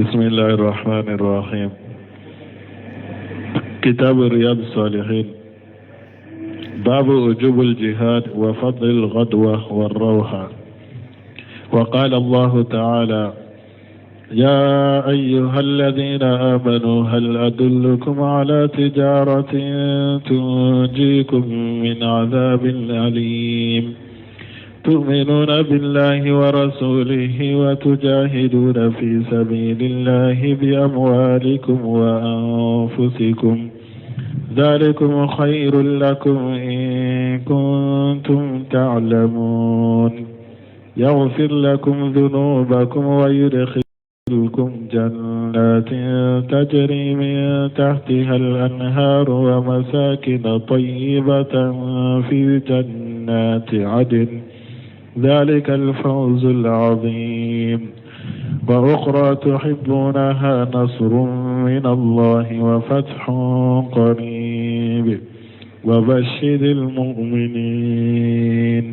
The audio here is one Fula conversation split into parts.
بسم الله الرحمن الرحيم. كتاب رياض الصالحين. باب وجوب الجهاد وفضل الغدوة والروحة. وقال الله تعالى: يا أيها الذين آمنوا هل أدلكم على تجارة تنجيكم من عذاب أليم تؤمنون بالله ورسوله وتجاهدون في سبيل الله بأموالكم وأنفسكم ذلكم خير لكم إن كنتم تعلمون يغفر لكم ذنوبكم ويدخلكم جنات تجري من تحتها الأنهار ومساكن طيبة في جنات عدن ذلك الفوز العظيم. وأخرى تحبونها نصر من الله وفتح قريب وبشر المؤمنين.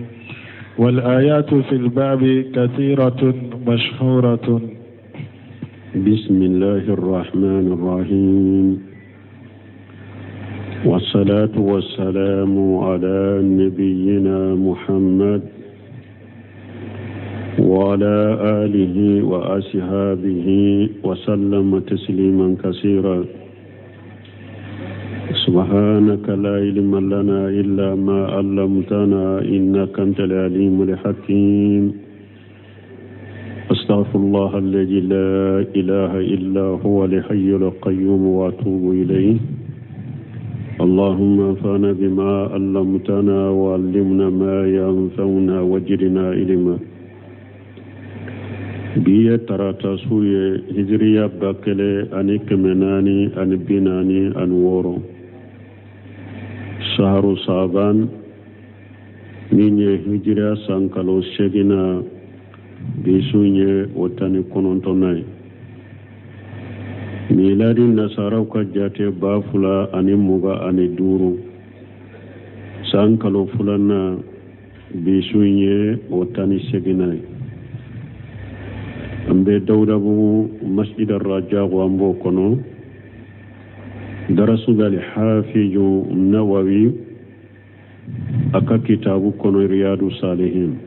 والآيات في الباب كثيرة مشهورة. بسم الله الرحمن الرحيم. والصلاة والسلام على نبينا محمد وعلى آله وأصحابه وسلم تسليما كثيرا. سبحانك لا علم لنا إلا ما علمتنا إنك أنت العليم الحكيم. أستغفر الله الذي لا إله إلا هو الحي القيوم وأتوب إليه. اللهم انفعنا بما علمتنا وعلمنا ما ينفعنا وزدنا علما. biye tarata suye hijriya bakele ani kemenani ani binani ani woro shaharu saban minye hijriya sankalo segina bisunye otani konontonai miladi nasaraw ka jate bafula ani muga ani duru sankalo fulana bisunye otani seginai ambe dawdabu masjid ar-raja wa ambo kono darasu gal hafiju nawawi aka kitabu kono riyadu salihin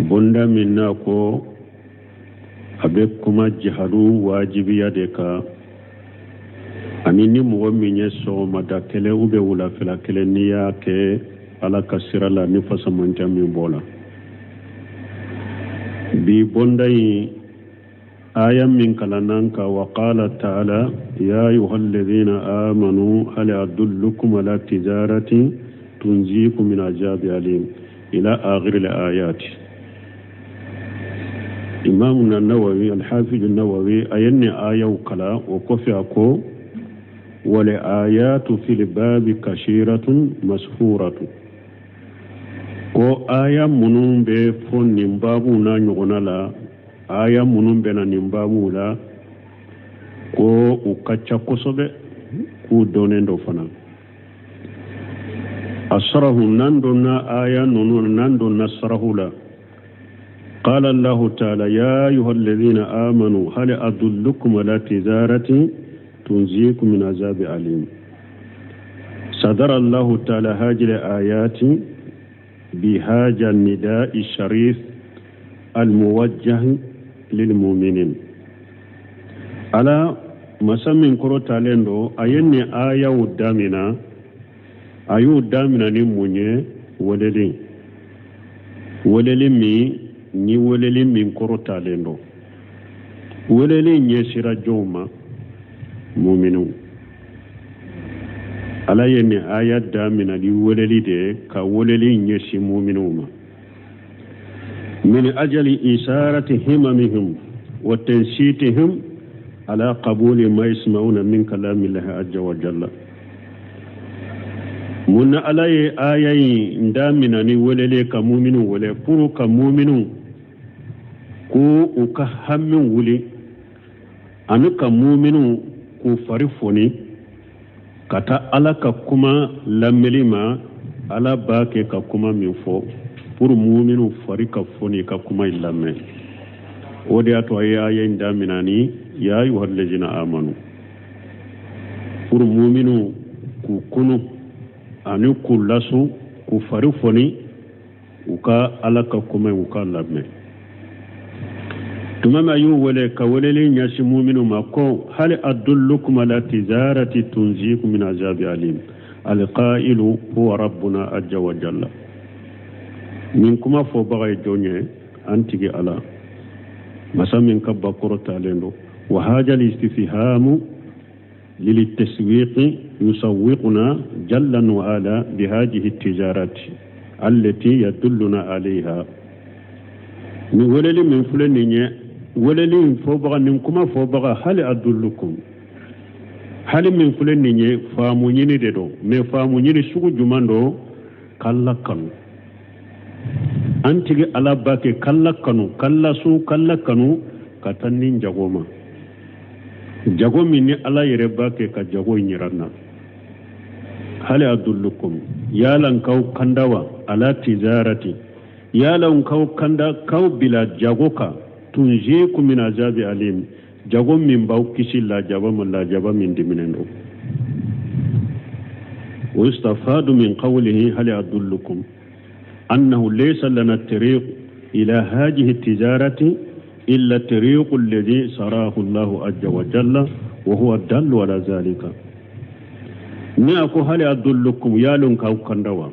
bonda minna ko abe kuma jihadu wajibiya de ka anini mo minye so madakele ube wula fila kele niya ke ala kasira la ni fasamanta min bola bi bondai ayam min kalananka wa qala ta'ala ya ayyuhalladhina amanu hal adullukum ala tijarati tunjikum min azabi alim ila akhir al-ayat. Imam an-Nawawi al-Hafiz an-Nawawi ayanni ayaw kala wa kofiako wal ayatu fil babi kashiratun masfuratun. Ko aya munun be fon nimbabu na nyogona la aya munun be na nimbabu la ko ukacha kosobe ku donendo fana asrahu nando na aya nunu nando nasrahu la qala Allah ta'ala ya ayyuhalladhina amanu hal adullukum ala tijarati tunjikum min azabi alim. Sadara Allah ta'ala hajil ayati بهذا النداء الشريف الموجه للمؤمنين. على مسمى كرو تالندو أيني آية ودامنا أيو دامنا نموني وللي مي ni وللي من كرو تالندو وللي نيسيرا جوما مؤمنون ala yenne ayat damina li woleli de ka woleli nyesi mu'minuma min ajali isarati himamihim wa tansitihim ala qabuli ma yasma'una min kalamillahi azza wa jalla. Munna alaye ayayi ndamina ni wolele ka mu'minu wole puru ka mu'minu ko uka hammin wuli anu ka mu'minu ko farifoni kata ala ka kuma lamelima ala bake ka kuma min fo pour mu'minu fari ka foni ka kuma ilame ودياتو آية دامناني يا أيها الذين آمنوا pour mu'minu ku kunu ani ku lasu ku farifoni uka alaka kuma uka labne tumama yu wala ka walali nyasi mu'minu mako hal adullukum ala tijarati tunzikum min azabi alim alqailu huwa rabbuna azza wa jalla min kuma fo bagay jonye antigi ala masamin kabba korota lendo wa haja al-istifhamu للتسويق يسوقنا جلا وعلا بهذه التجارات التي يدلنا عليها من ولل من فلان ولل فوبغا نكما فوبغا هل أدلكم هل من فلان فامونيني دو مي فامونيني سوق جماندو كلا كانوا أنت على باكي كلا كانوا كلا سو كلا كانوا كتنين جغوما jago minni ala yere bake ka jago nyiranna hal adullukum yalan kaw kandawa ala tijarati yalan kaw kanda kaw bila jago ka tunjiku min azabi alim jago min baw kisilla jaba man la jaba min diminendo واستفاد من قوله هل أدلكم أنه ليس لنا الطريق إلى هذه التجارة إلا الطريق الذي سراه الله عز وجل وهو الدل على ذلك نأكو هل أدلكم يالون كاو كندوا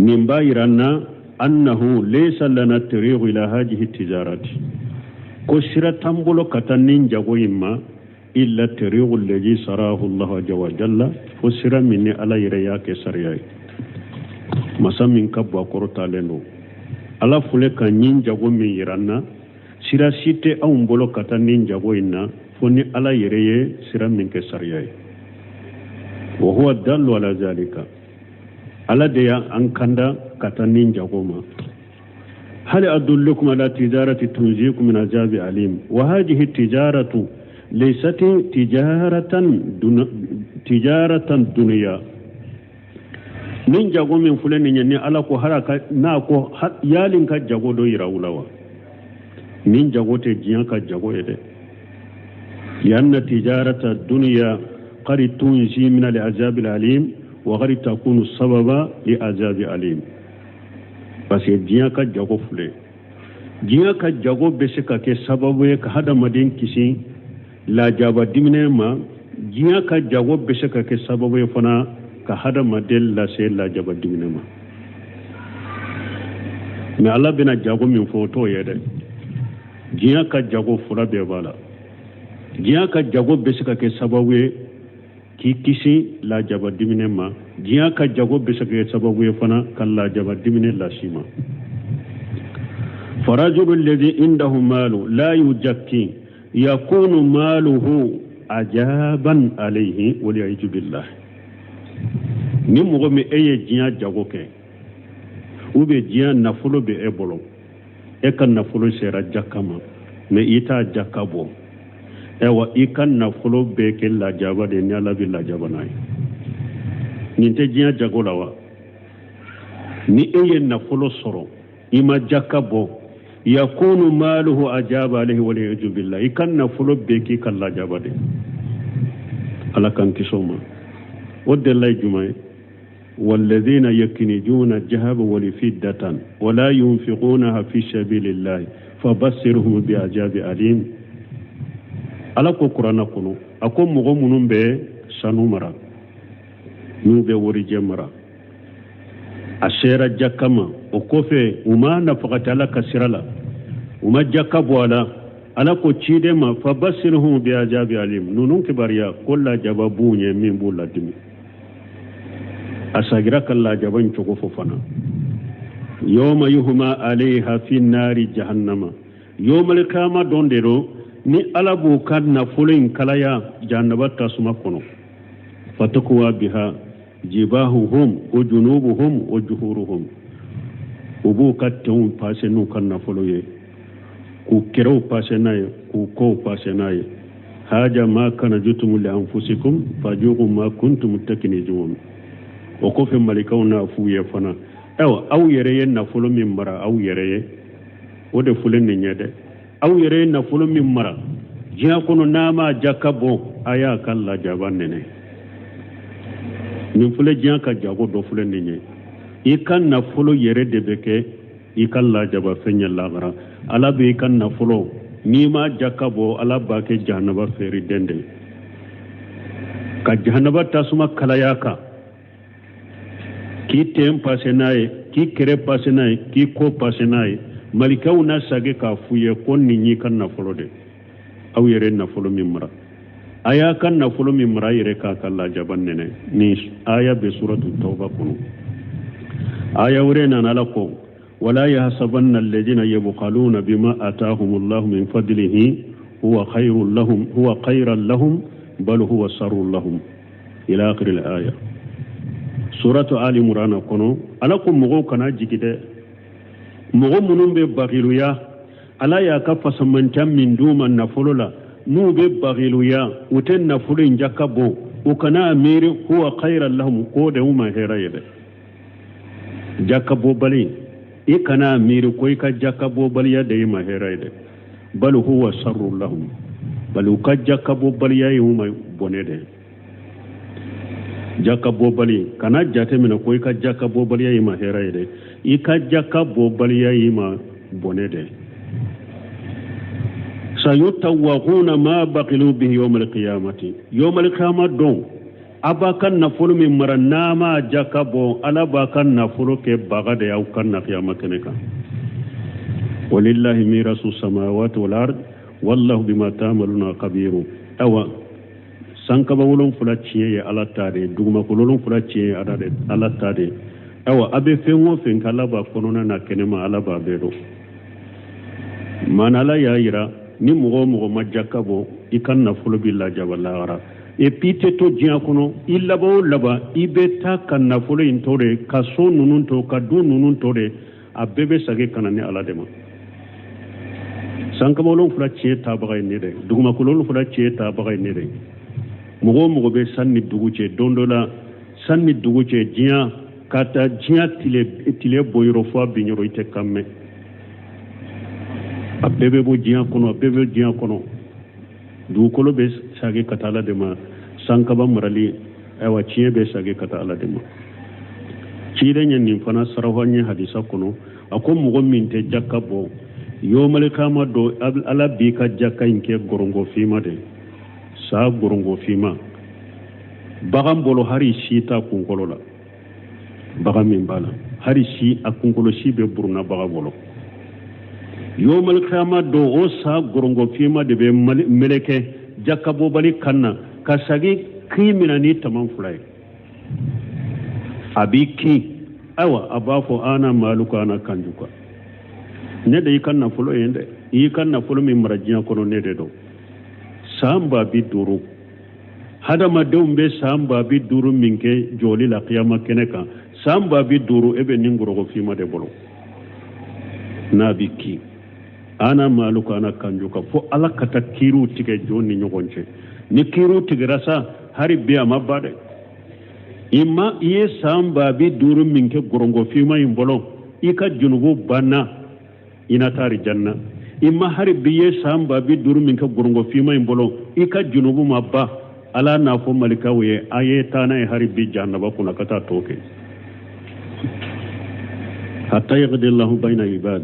من بايرنا أنه ليس لنا الطريق إلى هذه التجارة كسر تنبلو كتنين جويما إلا الطريق الذي سراه الله عز وجل فسر مني على يرياك سرياي مسامين كبوا كورتا لنو ala fule ka nin jago min yiranna sira site aw mbolo kata nin jago inna foni ala yereye sira min ke sariyai wa huwa dallu ala zalika ala de ya an kanda kata nin jago ma hal adullukum ala tijarati tunzikum min azabi alim wa hadhihi tijaratu laysat tijaratan dunya nin jago min fulani ne ala ko haraka na ko yalin ka jago do yirawulawa nin jago te jiyan ka jago yede yanna tijarata dunya qad tunji min al-azab al-alim wa qad takunu sababa li azab alim parce que jiyan ka jago fule jiyan ka jago be se ka ke sababu ka hada madin kisi la jaba dimne ma jiyan ka jago be se ka ke sababu fana ka hada madel la se la jaba diminema mais Allah bina jago min foto yede jiya ka jago fura be bala jiya ka jago besika ke sababu ki kisi la jaba diminema jiya ka jago besika ke sababu fana kan la jaba dimine la shima farajul alladhi indahu malu la yujakki yakunu maluhu ajaban alayhi wa li'ayju billah ni mogo mi eye jiya jago ke ube jiya nafulo be e bolo e kan nafulo sera jakama me ita jakabo ewa ikan nafulo be ke la jaba de nyala bi la jaba nay ninte jiya jago lawa ni eye nafulo soro ima jakabo yakunu maluhu ajaba alayhi wa liyaju billah ikan nafulo be ke kan la jaba de ala kan kisoma ودلائي جمعي والذين يكنجون الذهب والفضة ولا ينفقونها في سبيل الله فبشرهم بعذاب أليم alako qur'ana kono ako mogo munun be sanu mara nu be worije mara ashera jakama o kofe uma na fakata ala kasirala uma jakabo ala ko cide ma fabasirhum bi ajabi alim nunun kibariya kolla jababu nye min bulla dimi asagira kalla jaban choko fofana yawma yuhma alayha fi nari jahannama yawmal qiyamah dondero ni alabu kadna fulin kalaya jannaba tasuma kono fatakuwa biha jibahuhum wa junubuhum wa juhuruhum ubu kattun pasenu kanna foloye ku kero pasenaye ku ko pasenaye haja ma kana jutum li anfusikum fajuqu ma kuntum takinijun o ko fe malikauna fuye fana aw yereye na folo min mara aw yereye o de fulen ne nyede aw yere nafolo min mara jiya kono nama jakabo aya kala jaban nene nin fule jiya ka jago do fule nenye ikan nafolo yere de beke ikalla jaba fenya lagara ala be ikan nafolo ni ma jakabo ala ba ke jahannaba feri dende ka jahannaba tasuma kalayaka ki tem pasenaye ki kere pasenaye ki ko pasenaye malikaw na sage ka fuye kon ni ni kan nafolo de aw yere nafolo mimra aya kan nafolo mimra yere ka kala jaban nene ni aya be suratu tauba kunu aya wurena nalako wala yahsabanna alladhina yabqaluna bima ataahumullahu min fadlihi huwa khayran lahum bal huwa sharrun lahum ila akhir al-aya suratu ali imran kono alakum mugo kana jigide mugo munum be baghiluya ala ya ka fasamantan min duma nafulula nu be baghiluya uten nafulin jakabo ukana amiri huwa khayran lahum ko de uma herayede jakabo bali ikana amiri ko ka jakabo bali ya de ma herayede bal huwa sharrun lahum bal ka jakabo bali ya uma bonede jakabo bali kana jate mina ko ka jakabo bali ya ma herayede ika jakabo bali ya ma bonede sayutawaquna ma baqilu bihi yawm al-qiyamati yawm al-qiyamah don abakan nafulu min marannama jakabo ala bakan nafulu ke bagade au kan na qiyamah keneka walillahi mirasu samawati wal ard wallahu bima ta'maluna khabir awa sankaba wolon fula ciye ala tade duguma ko lolon fula ciye ala tade awa abe fenwo fen kala ba konona na kenema ala ba bedo manala ya ira ni mugo majakabo ikan nafulu billa jaballa e pite to jiya kono illa ba laba ibeta kan nafulu intore kaso nunun to kadu nunun tore abebe sage kanane ala dema sanka bolon fula ciye ta bagay ne de duguma ko lolon fula ciye ta bagay ne de mugo be sanni duguce dondola sanni duguce jiya kata jiya tile boyro fo binyoro ite kamme abebe bo jiya kono dukolo be sage katala de ma sankaba marali ewa ciye be sage katala de ma cire nyen nin fana sarawanye hadisa kono akon mugo minte jakabo yo malika do ala bi ka jakka inke gorongo fima de sa gorongo fima bagam bolo hari sita kunkolo la bagam min bala hari si akunkolo si be buruna baga bolo yomal khama do o sa gorongo fima de be meleke jakabo bali kanna kasagi kimina ni tamam fulay abiki awa abafo ana maluka ana kanjuka ne de kanna fulo yende yi kanna fulo mi marajiya kono ne de do samba bi duru hadama dewbe samba bi duru minke joli la qiyama keneka samba bi duru ebe ningoro fima de bolo nabiki ana maluka ana kanjuka fo ala kata kiru tige joni nyogonche ni kiru tige rasa hari biya mabade imma iye samba bi duru minke gorongo fima imbolo ika junubu bana ina tari janna imma hari biye samba bi duru minke gorongo fima imbolo ika junubu mabba ala na fo malika we aye tana hari bi jannaba kuna kata toke hatta yaqdi Allahu bayna ibad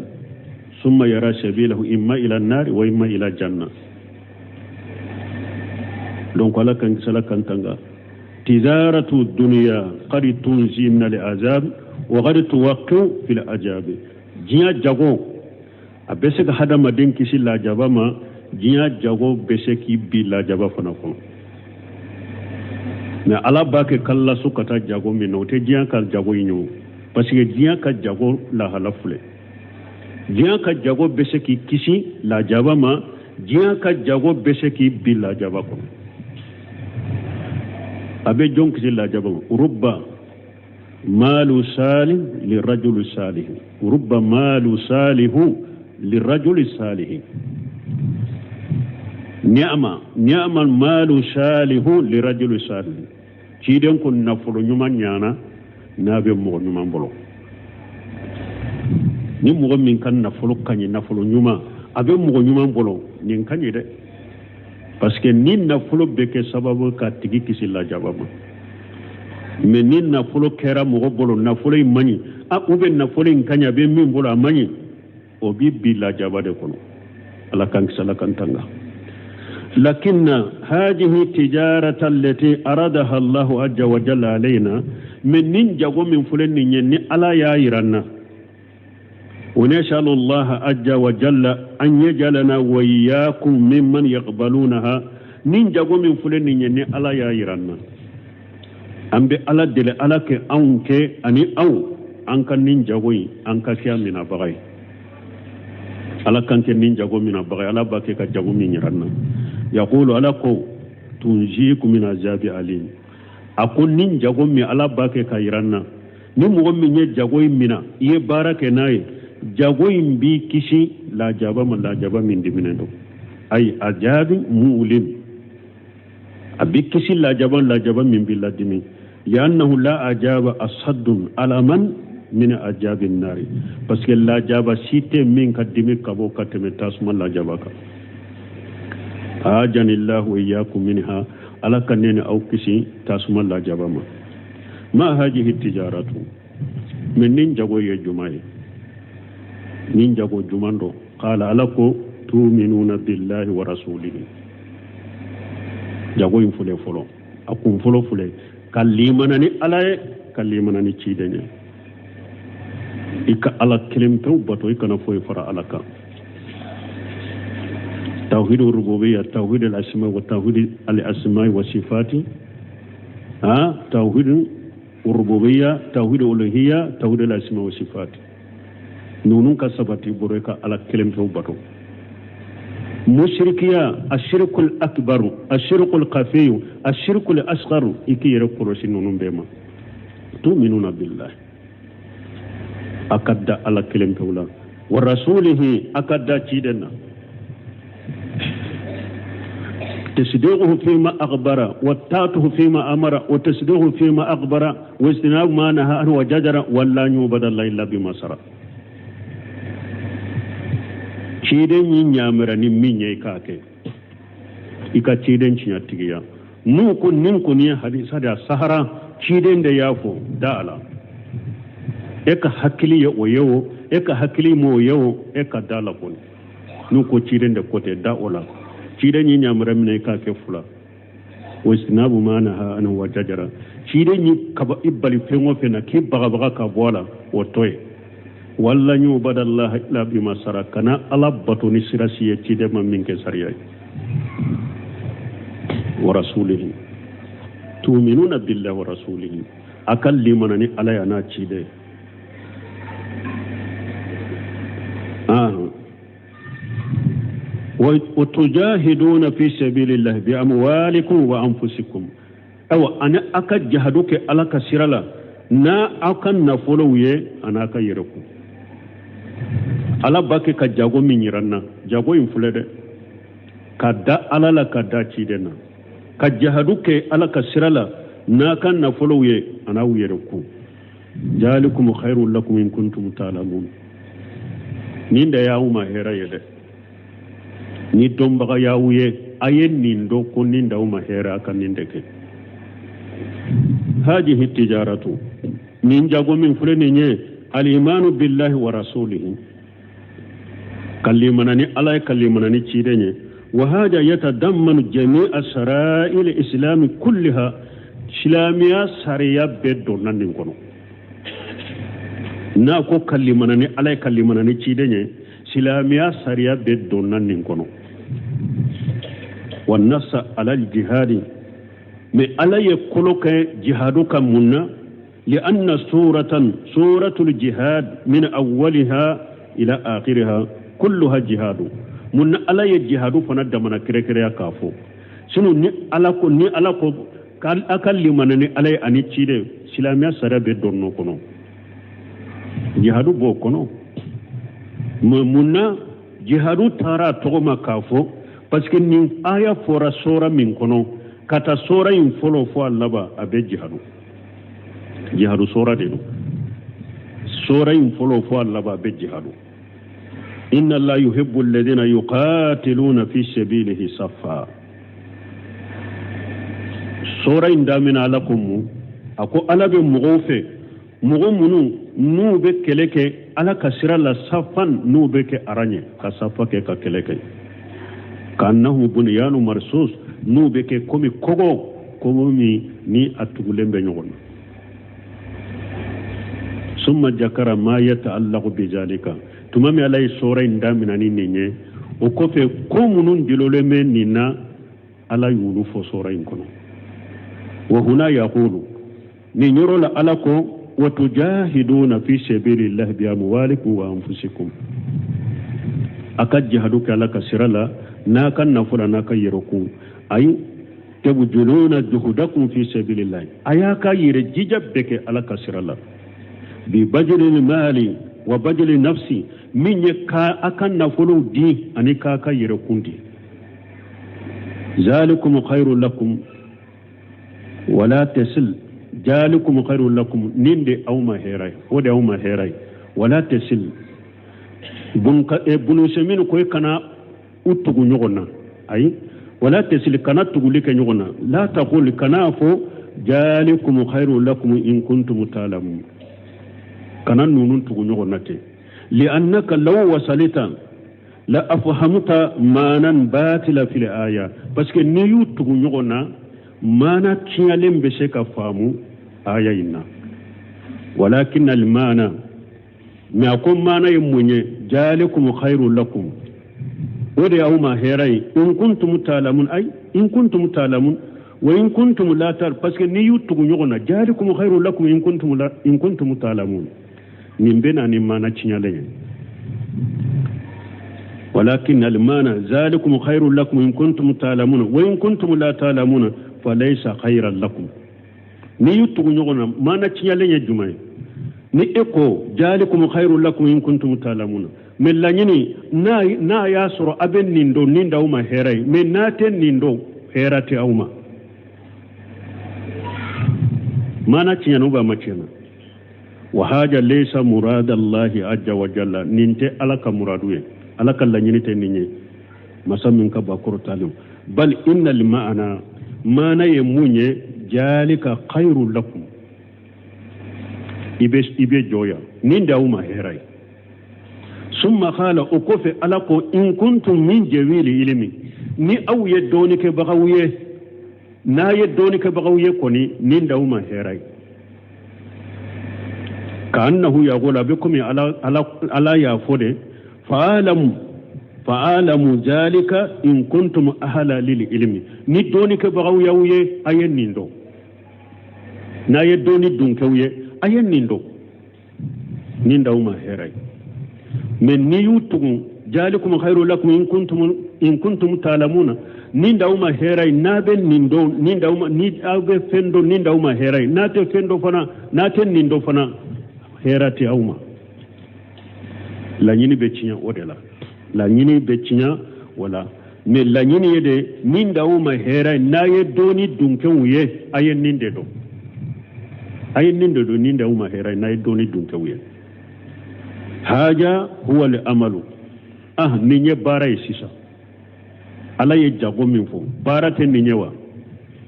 ثم يرى سبيله إما إلى النار وإما إلى الجنة دونك على كان سلا كان تنغا تجارة الدنيا قد تنزي من العذاب وقد توقع في العذاب جيا جاغو أبسك هذا ما دين كسي لا جابا ما جيا جاغو بسكي بي لا جابا فنكون mais ala bake kala sukata jago mi no te jiya kal jago yinyo parce que jiya ka jago la halafule jiya ka jago bese ki kisi la jaba ma jiya ka jago bese ki bi la jaba ko abe jonk ci la jaba rubba malu salih li rajul salih rubba malu salihu li rajul salih ni'ma malu salihu li rajul salih ci den ko nafulu nyuma nyana nabe mo nyuma mbolo ni mo min kan nafulu kanyi nafulu nyuma abe mo nyuman bolo nin kanye de parce que nin nafolo beke sababu ka tigi kisi la jabama mais nin nafolo kera mo bolo nafolo imani a ube nafolo kanya be min bolo amani o bi la jabade kono ala kan sala kan tanga لكن هذه التجارة التي أرادها الله عز وجل علينا من ننجو من فلن ني على يايرنا ونسأل الله عز وجل أن يجعلنا وإياكم ممن يقبلونها ننجو من فلن ني على يايرنا أم بألا دل ألاك أنك أني أو أنك ننجوي أنك كامنا بغي ألا كانت ننجو من بغي ألا باكي كجو من يرنا يقول ألاكو تنجيكم من عذاب أليم أكون ننجو من ألا باكي كيرنا نمو من يجوي منا يبارك ناي جوي بي كشي لا جابا من لا جابا من دمنه أي عذاب مؤلم أبي كشي لا جابا من بلا دمي لأنه لا عذاب أصد على من عذاب النار بس لا جابا سيتي من كدمي كبو كتمي تاسما لا جابك آجاني الله وإياكم منها على كنين أو كسي تاسما لا جابما ما هذه التجارة من ننجو يجمعي ننجو جمانو قال ألكو تؤمنون بالله ورسوله جاغو ينفلي فلو أكون فلو فلي كلمناني ألاي كلمناني تشيدني إكا على كلمة بطو إكا نفوي فرا ألكا توحيد الربوبية توحيد الأسماء وتوحيد الأسماء والصفات توحيد الربوبية توحيد الألوهية توحيد الأسماء والصفات نونون كسبتي بريكا على كلمة بطو مشركية الشرك الأكبر الشرك الخفي الشرك الأصغر إكي يرقرش نونون بما تؤمنون بالله أكد على كلمة الله ورسوله أكد تشيدنا تصديقه فيما أخبر وطاعته فيما أمر وتصديقه فيما أخبر واجتناب ما نهى عنه وزجر ولا يعبد الله إلا بما شرع ciden yi nyamira ni minye kake ika ciden cinya tigiya nu kun nin kun ya hadisa da sahara ciden da yafo da ala eka hakili ya oyewo eka hakili mo oyewo eka dala kun nu ko ciden da kote da ola ciden yi nyamira minye kake fula wasinabu mana ha an wajajara ciden yi kaba ibali fengo fena ki baga ka bola wotoy walla ñu badallah illa bima sarakana ala batuni sirasi ci dem min ke sariya wa rasulihi tu'minuna billahi wa rasulihi akal limanani ala yana ci de wa tujahiduna fi sabilillahi bi amwalikum wa anfusikum aw ana akad jahaduke ala kasirala na akan na folowye anaka yiraku ala bake ka jago min yiranna jago in fulede kadda alala kadda cidena ka jahaduke ala kasirala na kan na folowye ana wuyerku jalikum khairul lakum in kuntum ta'lamun ninda yauma hera yede ni dombaga yawuye ayen nindo ko ninda uma hera kan nindeke هذه التجارة من جاغو من فلنيني الإيمان بالله ورسوله كلمناني الله كلمناني تشيدني وهذا يتضمن جميع شرائع الإسلام كلها إسلامية سرية بدو نانينكونو ناكو كلمناني الله كلمناني تشيدني إسلامية سرية بدو نانينكونو والنص على الجهاد mais ala ye koloke jihadu kan munna lianna suratul jihad min awwaliha ila akhiriha kulluha jihadu munna ala ye jihadu fana damana kire kafo sunu ni ala ko akal limanani ala ani cide silamiya sarabe donno kono jihadu bo kono munna jihadu tara togoma kafo parce que ni aya fora sura min kono kata sora in folo fo allaba abe jihadu sora de sora in folo fo allaba abe jihadu inna Allah yuhibbu alladhina yuqatiluna fi sabilihi saffa. Sura indamina lakum ako alabe mugofe mugomunu nube keleke ala kasira la safan nube ke aranye ka safa ke ka keleke kannahu bunyanu marsus nube ke komi kogo komi ni atugulembe nyogona. Summa jakara ma yata'allaqu bi zalika tumami alay sura indamina ni ninye o kofe komunun dilole men nina ala yulu fo sura inkono wa huna yaqulu ni nyoro la alako wa tujahiduna fi sabilillahi bi amwalikum wa anfusikum akad jihaduka laka sirala na kan nafula na kayirukum ay tabjuluna juhudakum fi sabilillahi ayaka yire jijabbeke alaka sirala bi bajlil mali wa bajli nafsi min ka akan nafulu di anika kayirukum di zalikum khairul lakum wala tasil jalikum khairul lakum ninde awma heray wode awma heray wala tasil bunu semin koy kana utugu nyogona ay wala tasil kana tugulike nyogona la taqul kana fo jalikum khairul lakum in kuntum ta'lamun kana nunun tugu nyogona te li annaka law wasalita la afhamta manan batila fil aya parce que ni yutugu nyogona mana kiyalem be se ka famu aya inna walakin al mana ma kun mana yimunye jalikum khairul lakum wode yawma heray in kuntum ta'lamun ay in kuntum ta'lamun wa in kuntum la tar parce que ni yutugu nyogona jalikum khairul lakum in kuntum ta'lamun nimbena ni mana kiyalem walakin al mana zalikum khairul lakum in kuntum ta'lamun wa in kuntum la ta'lamun falaysa khayran lakum ni yutugu nyogona mana ciyale jumay ni eko jalikum khairul lakum in kuntum ta'lamuna men lanyini na yasro aben nindo ninda uma heray men naten nindo herate auma mana ciyanu ba macena wa haja laysa muradallahi ajja wa jalla ninte alaka muraduye alaka lanyini te ninye masamin ka bakuru talim bal innal ma'ana mana yemunye jalika khairul lakum ibe joya ninda uma heray summa qala ukufi alako in kuntum min jawili ilmi ni aw yedoni ke bagawiye na yedoni ke bagawiye koni ninda uma heray kannahu yaqulu bikum ala ya fode fa'alamu zalika in kuntum ahla lil ilmi ni doni ke bagaw yawye ayen nindo na ye doni dunkewye ayen nindo ninda uma heray men ni yutugu jalikum khairul lakum in kuntum ta'lamuna ninda uma heray na ben nindo ninda uma ni abe fendo ninda uma heray na te fendo fana na te nindo fana herati auma la nyini be cinya odela la nyini be cinya wala mais la nyini yede ninda uma heray na ye doni dunken wuye ayen ninde do ninda uma heray na ye doni dunken wuye haja huwa al amalu ninye bara sisa ala ye jago min fo bara te ninyewa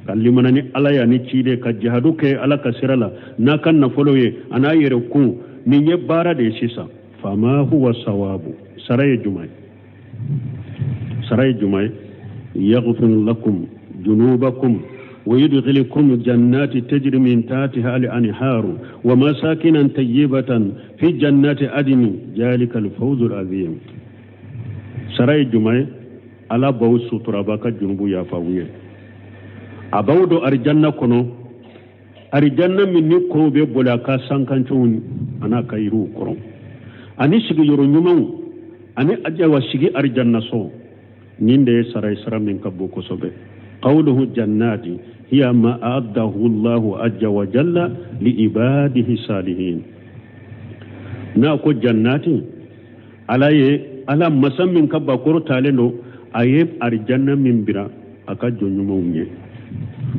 kallimana ni ala ya ni cide ka jihadu ke ala kasirala na kan na foloye ana yere ku ninye bara de sisa fama huwa sawabu saray jumay yaghfir lakum junubakum ويدخلكم جنات تجري من تحتها الأنهار ومساكن طيبة في جنات عدن ذلك الفوز العظيم سراي جمعة على بو سطرابك جنوب يا فاوية أبودو أرجانا كنو أرجانا من نكرو ببولاكا سانكانشون أنا كايرو كرو أني سيجي يرو نيمو أني أجاوا سيجي أرجانا سو نيندي سراي سرا من كبوكو سوبي قوله جنات هي ما أعده الله عز وجل لعباده الصالحين ناكو جنات على مسمى كبا كورتالو أيب أرجنا من برا أكجو نمونيه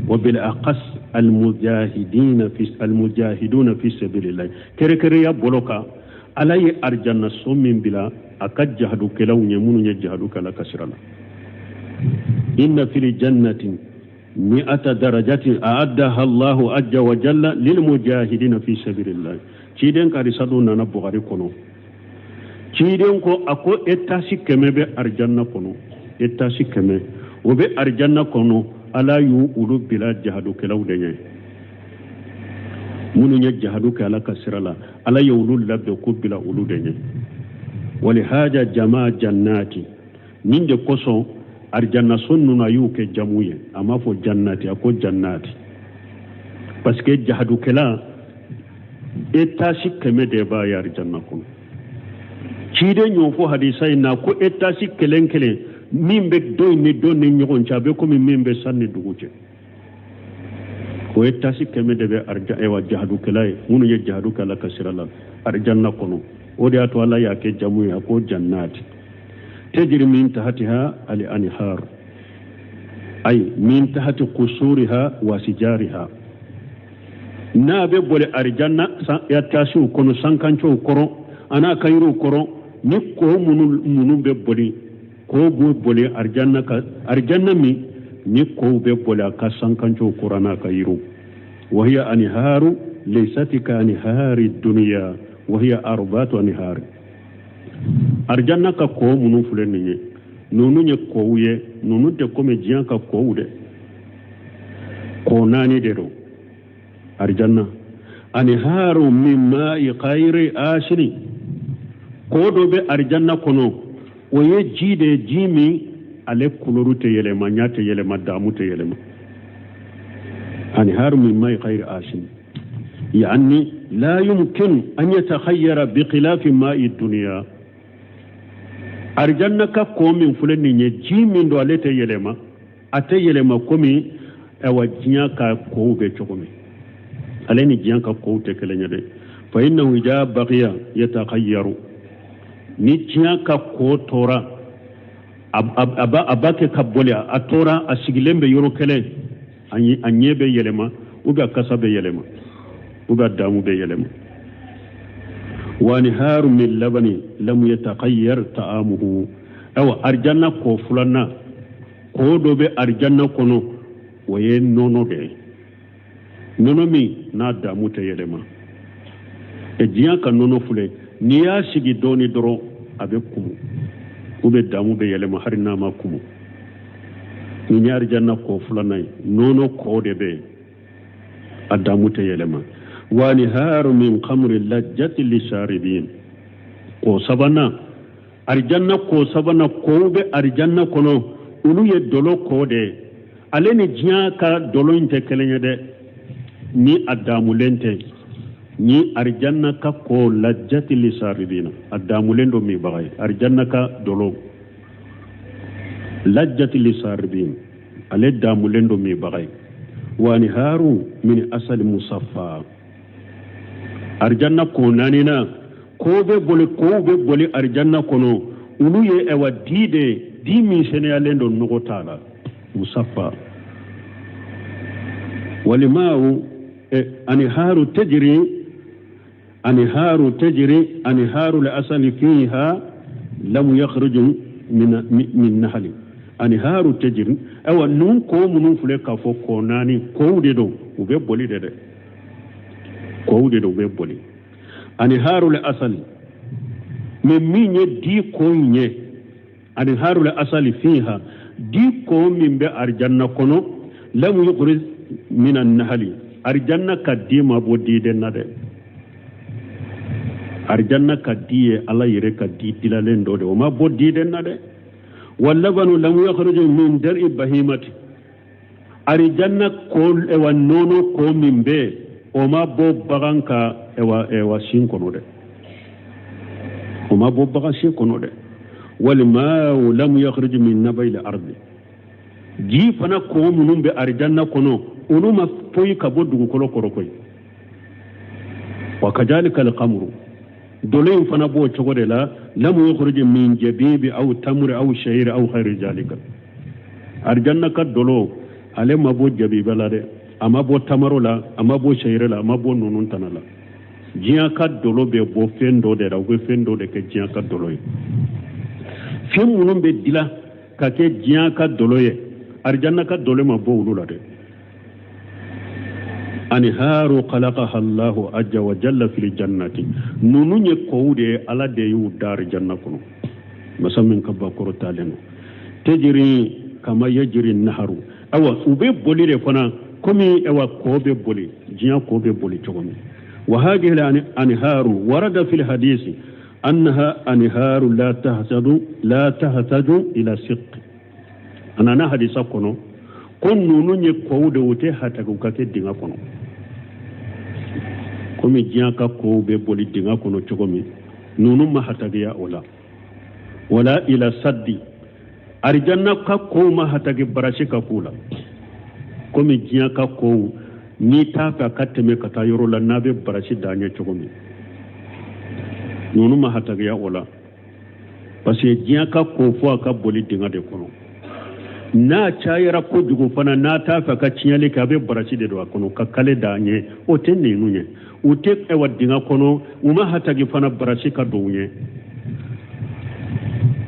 وبالأقص المجاهدون في سبيل الله كركريا بولوكا ala ye arjanna so min bila aka jahadu kelaw ɲe minnu ye jahadu kala kasira la inna fil jannatin mi'ata darajatin a'addaha Allahu azza wa jalla lil mujahidin fi sabilillah ciden kari sadu nana Bukhari kono ciden ko ako etasi keme be arjanna kono etasi keme o be arjanna kono ala yu ulu bila jahadu kelaw de ɲe minnu ye jahadu kala kasira la ala ye ulu labbe ko bila ulu de ɲe wali haja jama jannati min de koson arjanna sonnuna yu ke jamu ye ama fo jannati ako jannati parce que jahadu kala etasi keme de ba ya arjanna kono cide ñoo fo hadisa ina ko etasi kelen kelen min be doy ni don ni ñogon ca be ko min be sanni duguce ko etasi keme de be arja e wa jahadu kala munu ye jahadu kala kasirala arjanna kono o de ato ala ya ke jamu ya ko jannati تجري من تحتها الأنهار أي من تحت قصورها وسجارها نابي بولي أرجانا يتاسو كونو سانكانشو كورو أنا كايرو كورو نكو منو بولي كو بولي أرجانا مي نكو بولي أكا سانكانشو كورانا كايرو وهي أنهار ليست كأنهار الدنيا وهي أربات أنهار arjanna ka ko munu fule ni nunu nye ko ye nunu de ko me jian ka ko de ko nani de do arjanna ani haru mimma khairi ashri ko do be arjanna kono o ye jide jimi ale kulurute yele ma nyate yele ma damute yele ma ani haru mimma khairi ashri يعني لا يمكن أن يتخير بخلاف ماء الدنيا arjanna ka ko min fulani nye ji min do ale te yelema ate yelema komi ewa jinya ka ko be chokomi ale ni jinya ka ko te kelenya de fa innahu ja baqiya yatakhayyaru ni jinya ka ko tora abake ka bolya atora asigilembe yoro kele anyebe yelema uba kasabe yelema uba damu be yelema ونهار من لبن لم يتغير طعامه أو أرجانا كوفلنا كودو بي أرجانا كونو وين نونو بي نونو مي نادا موتا يلما اجيان كا نونو فلي نيا سيغي دوني درو أبي كومو وبي دامو بي يلما حرنا ما كومو نيا أرجانا كوفلنا نونو كودي بي أدامو يلما ونهار من خمر اللجة للشاربين ko sabana arjanna ko be arjanna kono ulu ye dolo ko de ale ni jiya ka dolo inte kelenya de ni adamu lente ni arjanna ka ko lajjati lisaribina adamu lendo mi bagay arjanna ka dolo lajjati lisaribin ale damu lendo mi bagay wa niharu min asal musaffa arjanna ko nanina ko be boli arjanna kono ulu ye ewa dide di mi seneyalendo nogo tala musaffa walimau anharu tajri anharu al-asali fiha lam yakhruj min nahli anharu tajri awa nun ko munun fule ka fo ko nani ko de do ube boli de ko de do be boli anharul asali min minye di ko nye anharul asali fiha di ko min be arjanna kono lam yukhrij min an-nahli arjanna kadima bodi de nade arjanna kadiye ala yire kadi dilalen do de o ma bodi de nade wallabanu lam yakhruj min dar'i bahimati arjanna ko e wannono ko min be o ma bo baganka ewa sin kono de o ma bo bagan sin kono de wal ma lam yakhruj min nabayl ardi ji fana ko munum be arjanna kono uluma poyi ka bodu ko koro koy wa kadhalika al qamru dolen fana bo chogode la lam yakhruj min jabibi aw tamr aw shayr aw khayr zalika arjanna ka dolo ale ma bo jabiba la de ama bo tamaro la ama bo shayre la ama bo nonun tanala diɲɛ ka dolo bɛ bɔ fɛn dɔ de la u bɛ fɛn dɔ de kɛ diɲɛ ka dolo ye fɛn minnu bɛ dilan ka kɛ diɲɛ ka dolo ye arijanna ka dolo ma bɔ olu la dɛ anharu khalaqaha Allahu azza wa jalla fil jannati nunu ye kow de ala de y'u da arijanna kɔnɔ masa min ka ba kɔrɔ talen no tajri kama yajri naharu awa u bɛ boli de fana komi awa ko bɛ boli diɲɛ ko bɛ boli cogo min wa hadhihi anharu warada fil hadisi annaha anharu la tahtaju ila siq anana hadisa kono ko nunu ye ko de wote hatagu ka ke dinga kono komi diɲɛ ka ko bɛ boli dinga kono cogo min nunu ma hatagiya ola wala ila saddi arjanna ka ko ma hatagi barasi ka kula komi diɲɛ ka ko ni ta ka tɛmɛ ka taa yɔrɔ la n'a bɛ barasi da ɲɛ cogo min nunu ma hatagiya ola parce que diɲɛ ka ko fɔ a ka boli dinga de kɔnɔ n'a cayara kojugu fana n'a t'a fɛ ka tiɲɛli kɛ a bɛ barasi de don a kɔnɔ ka kale da ɲɛ o tɛ ninnu ɲɛ u tɛ ɛwa dinga kɔnɔ u ma hatagi fana barasi ka don u ɲɛ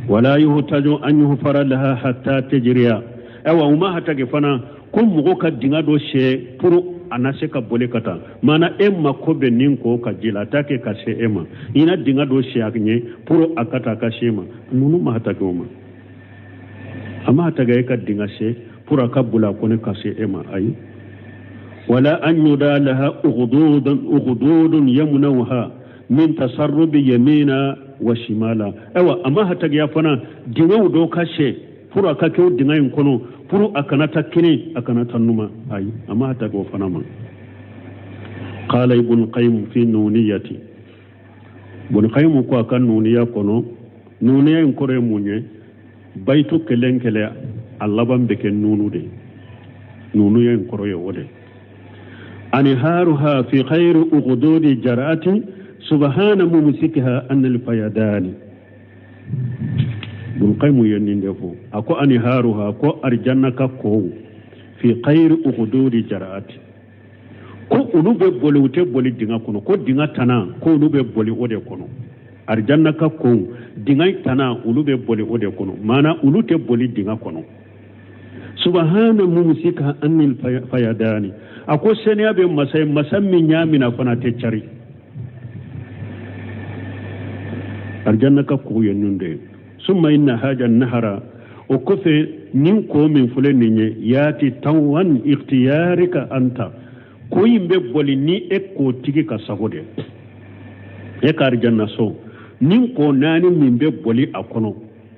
wala yuhtaju an yuhfara laha hatta tajriya ɛwa u ma hatagi fana ko mɔgɔ ka dinga dɔ sɛ pour a na se ka boli ka taa maana e mako bɛ nin ko ka ji la a t'a kɛ ka se e ma i na dinga dɔ sɛ a ɲɛ pour a ka taa a ka se ma ninnu ma hatagi o ma ama hataga ka dinga se pour a ka boli a kɔnɔ ka se e ma ayi wala an yuda laha ughdudun yamnawha min tasarrubi yamina wa shimala ewa ama hataga fana dinga do ka se pour a ka kɛ o dinga in kɔnɔ pour a kana ta kini a kana ta numa ayi ama hataga o fana ma qala ibn qayyim fi nuniyati ibn qayyim ko aka nuniya kono nuniya in kore munye baytu kelen kele allaban be ken nunu de nunu yen koro yo wode anharuha fi khair uqdudi jarati subhana mumsikha an al fayadani bul qaymu yeninde fo ako anharuha ko arjanna ka ko fi khair uqdudi jarati ko ulu be boli ute boli dinga kono ko dinga tana ko ulu be boli ode kono arjanna ka ko dinga tana ulu be boli ode kono mana ulu te boli dinga kono subhana mumsika anil fayadani ako senya be masammi nyamina fana te cari arjanna ka ko yenunde summa inna haja nahara o kofe nin ko min fule ninye yati tawan ikhtiyarika anta ko yimbe boli ni e ko tigi ka sagode e ka arjanna so nin ko nani min be boli akono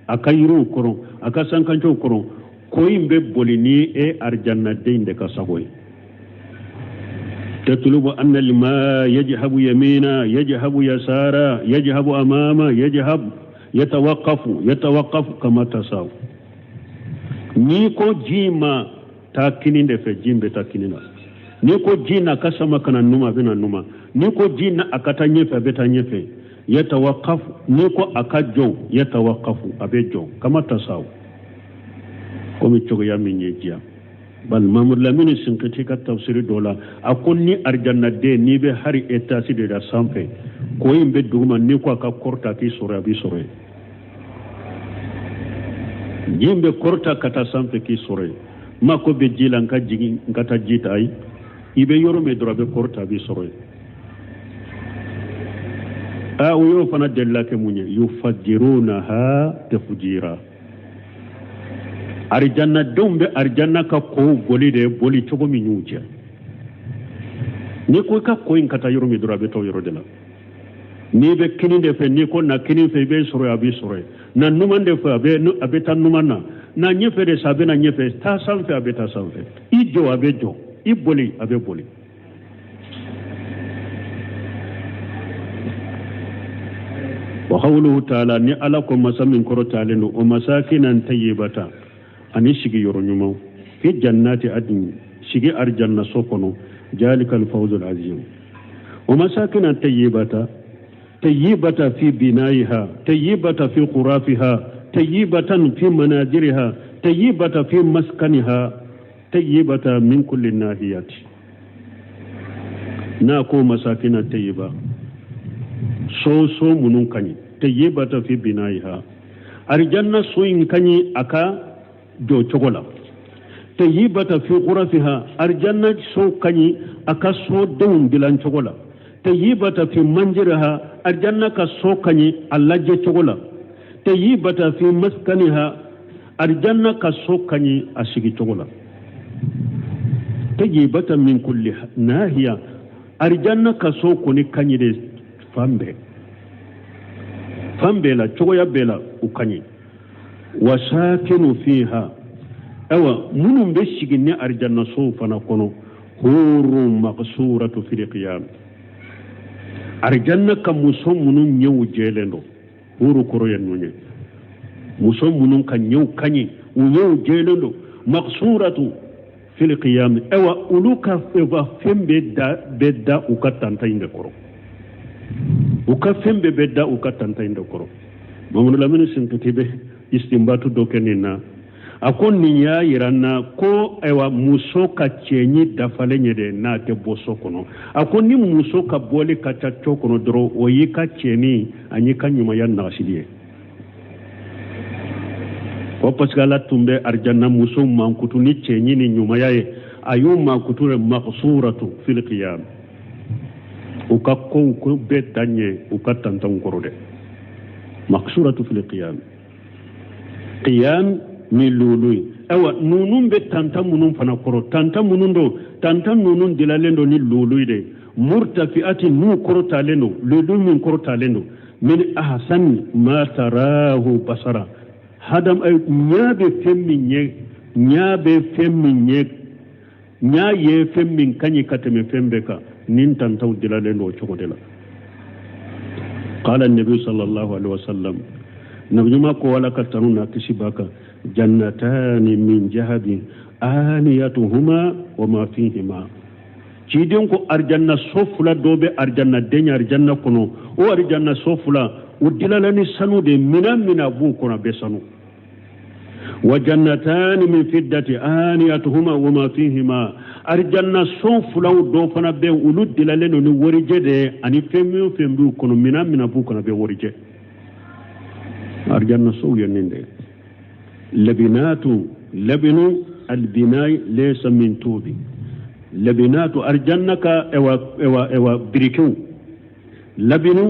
aka yiru kono aka sankancho kono ko yimbe boli ni e arjanna deinde ka sagoy tatlubu anna lima yajhabu yamina yajhabu yasara yajhabu amama yatawaqqafu kama tasaw ni ko jima takininde fe jimbe takinina ni ko jina kasama kana numa bina numa ni ko jina akata nyefe beta nyefe yatawaqqafu ni ko akajo yatawaqqafu abejo kama tasaw komi cogo ya minyejiya bal mamud lamini sinkati ka tafsiri dola akonni arjanna de ni be hari etasi de da sampe ko yimbe duguma ni ko aka korta ki sura bi sura yimbe korta kata sampe ki sura mako be jilan ka jigi ngata jitai ibe yoro me drobe korta bi sura a uyo fana della ke munye yufajjirunaha tafjira arjanna dombe arjanna ka ko boli de boli cogo mi nyuja ni ko ka ko in kata yoro mi drobe to yoro de la ni be kininde fe ni ko na kinin fe be soro abi soro na numande fe abe no abe tan numana na nyefe de sabe na nyefe ta sanfe abe ta sanfe ijo abe jo i boli abe boli wa qawluhu ta'ala ni alakum masamin korotalenu o masakinan tayyibata ani shigi yoro nyumo fi jannati adn shigi arjanna sokono jalikal fawzul azim wa masakinan tayyibata fi binaiha tayyibata fi qurafiha tayyibatan fi manajiriha tayyibata fi maskaniha tayyibata min kulli nahiyati na ko masakinan tayyiba so munun kanyi tayyibata fi binaiha arjanna so in kanyi aka do chogola tayyibata fi ghurafiha arjanna so kanyi aka so dawun dilan chogola tayyibata fi manjiraha arjanna ka so kanyi allaje chogola tayyibata fi maskaniha arjanna ka so kanyi ashigi chogola tayyibata min kulli nahiya arjanna ka so koni kanyi de fambe la chogoya bela ukanyi wasakinu fiha awa munum be shigini arjanna so fana kono huru maqsuratu fil qiyam arjanna kam muso munun nyew jelendo huru koroyen nunye muso munun kan nyew kanyi nyew jelendo maqsuratu fil qiyam awa uluka eva fembe da bedda ukatanta inde koro uka fembe bedda ukatanta inde koro mamudu lamini sinkatibe istimbatu dokenina akon ni ya yiranna ko ewa muso ka cenyi dafale nyede na te boso kono akon ni muso ka bole ka chacho kono dro oyi ka ceni anyi ka nyuma ya nasiliye ko paskala tumbe arjanna muso mankutu ni cenyi ni nyuma yae ayu mankutu re maqsuratu fil qiyam uka ko bedanye uka tantan korode maqsuratu fil qiyam mi lului awa nunun be tanta munun fana koro tanta munun do tanta nunun dilalendo ni lului de murtafi'ati nu koro talendo lulu min koro talendo min ahsan ma tarahu basara hadam ay nyabe femminye nyaye femmin kanyi kateme fembeka nin tanta dilalendo chokodela qala an-nabi sallallahu alaihi wasallam nabiyuma ko wala kataruna kishibaka jannatani min jahabin aniyatuhuma wama fihima cidin ko arjanna sofula dobe arjanna denya arjanna kono o arjanna sofula udilalani sanu de mina bu kono be sanu wa jannatani min fiddati aniyatuhuma wama fihima arjanna sofula do fana be uludilaleno ni worije de ani fembu kono mina bu kono be worije arjanna so yoninde labinu albinai laysa min tubi labinatu arjannaka ewa biriku labinu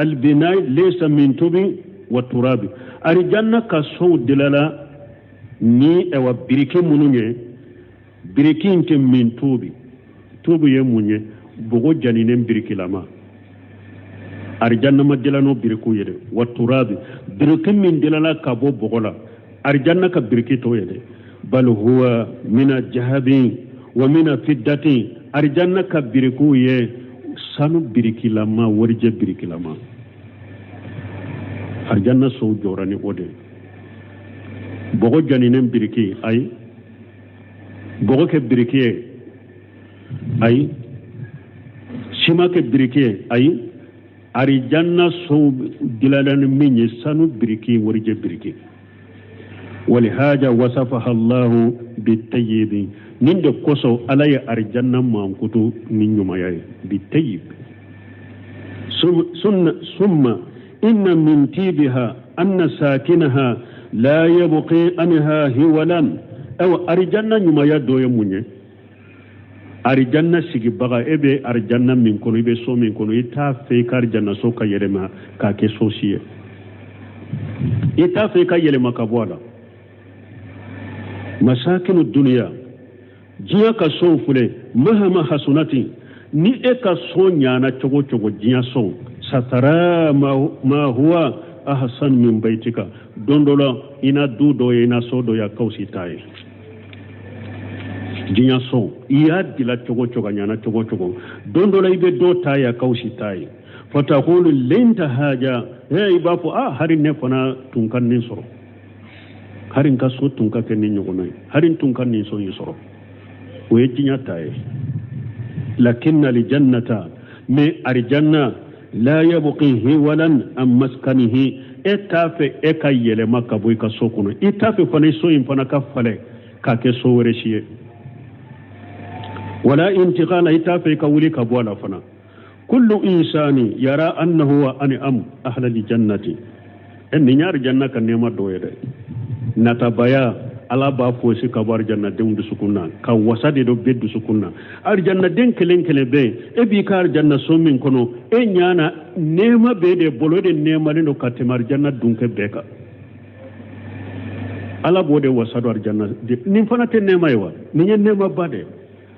albinai laysa min tubi wa turabi arjannaka so dilala ni ewa biriki mununye biriki inte min tubi ye munye bogo janinen biriki lama arjanna madilano biriku yede wa turabi birikin min dilala kabo bogola arjanna ka biriki to yede bal huwa mina jahabin wa mina fiddati arjanna ka biriku ye sanu biriki lama warje biriki lama arjanna so jorani ode bogo janinen biriki ay bogo ke biriki ay shima ke biriki ay arijanna so dilalan minye sanu biriki warje biriki ولهذا وصفها الله بالطيب نند كوسو على ارجننا مانكوتو من يماي بالطيب ثم ان من طيبها ان ساكنها لا يبقي عنها هولا او ارجننا يماي دوي منيه arjanna sigi baga ebe arjanna min kono ibe so min kono ita fe kar janna so ka yerema ka ke sosiye ita fe ka yerema ka bola masakinu dunya jiya ka so fule mahama hasunati ni e ka so nyana chogo jiya so satara ma huwa ahsan min baitika dondola ina dudo ina sodo ya kausi tai jinya so iya dila chogo nyana chogo dondola ibe do taya kausi tai fataqulu lenta haja hey bafu harin ne fana tunkan nin soro harin ka so tunka ken nin yogonai harin tunkan nin so yisoro o jinya tai lakinna li jannata me arjanna la yabqi hiwalan am maskanihi etafe ekayele makaboy ka sokuno etafe fana so impana ka fale ka ke so wereshiye wala intiqala itafe ka wuli ka bola fana kullu insani yara annahu wa an'am ahla al-jannati en ñaar janna kan nema doyede natabaya ala ba fo si kabar janna dem du sukunna ka wasade do beddu sukunna ar janna den kelen be e bi kar janna so min kono e nyana nema be de bolode nema le no katemar janna dunke beka ala bode wasado ar janna nin fana te nema yiwa ni nyen nema bade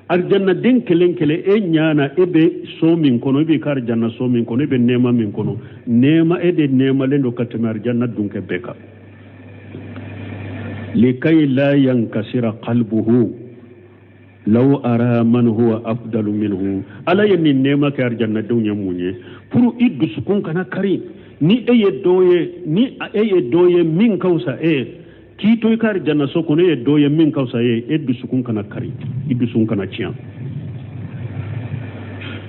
ar janna den kelen e nyana e be so min kono e bi kar janna so min kono e be nema min kono nema e de nema le no katemar janna dunke beka لكي لا ينكسر قلبه لو أرى من هو أفضل منه ألا يني نيما كار جنة دنيا مونيه فرو إدو سكون كنا كريم ni eye doye min kausa ki to kar janna soko ne doye min kausa eddu sukun kana kari iddu sukun kana ciyan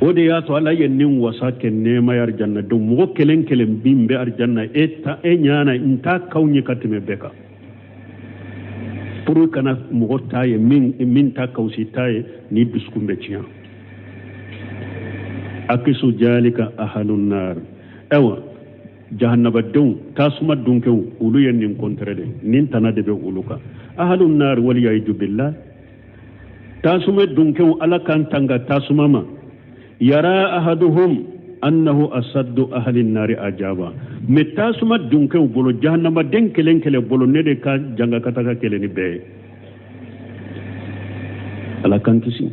ode ya to ala yennin wasa ken ne mayar janna dum mo kelen bimbe ar janna nyana inta kawnyi katime beka pour kana mo taye min ta kawsi taye ni biskumbe ciyan akisu jalika ahlun nar ewa jahannaba dew tasuma dunkew ulu yennin kontrede nin tanade be uluka ahlun nar wal yaidu billah tasuma dunkew ala kan tanga tasuma ma yara ahaduhum annahu asaddu ahlin nar ajaba me tasuma dunkew bolo jahannaba den kelen bolo nede ka janga kataka keleni be ala kan kisi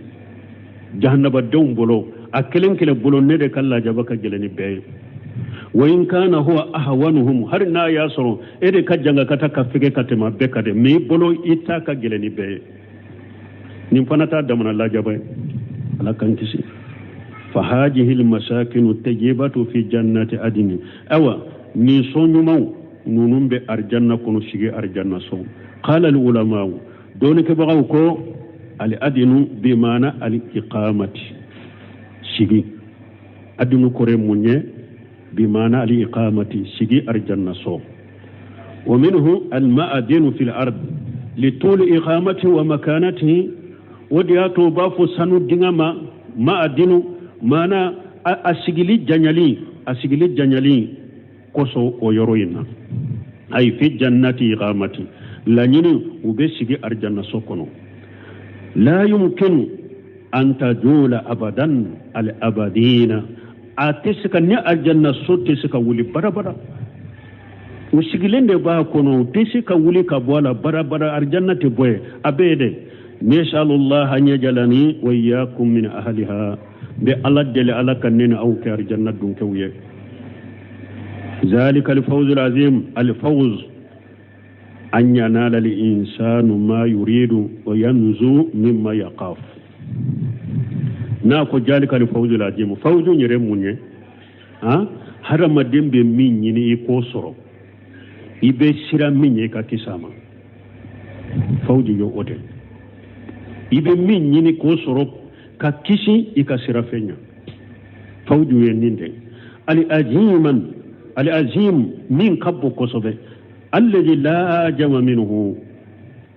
jahannaba dew bolo a kelen bolo nede kala jabaka geleni be wa in kana huwa ahwanuhum har na yasoro ede ka janga kataka fige katema bekade me bolo itaka geleni be nim fanata damana la jabay ala kan kisi fa hadhihi al masakin tayyibatu fi jannati adni awa ni sonyu maw nunumbe arjanna kono shige arjanna so qala al ulama doni ke bagaw ko al adnu bi mana al iqamati shigi adnu kore munye bi mana al iqamati shigi arjanna so wa minhu al ma'adin fi al ard li tul iqamati wa makanatihi wadiyato bafu sanu dingama ma'adinu mana asigili janyali koso o yoroyina ay fi jannati iqamati la nyini ube sigi arjanna sokono la yumkinu an tajula abadan al abadina atisika ni arjanna sotti sika wuli barabara usigilende ba kono tisika wuli ka bola barabara arjanna te boye abede nishalullah an yajalani wa iyyakum min ahliha be Allah dele ala kanene aw kar jannat dun kawye zalika al-fawz al-azim al-fawz an yanala al-insanu ma yuridu wa yanzu mimma yaqaf na ko zalika al-fawz al-azim fawzu nyere munye ha harama dembe min nyini ko soro ibe sira minye ka kisama fawju yo ote ibe min nyini ko soro ka kisi ikasira fenya fawju yeninde ali azim min kabbo kosobe alladhi la jama minhu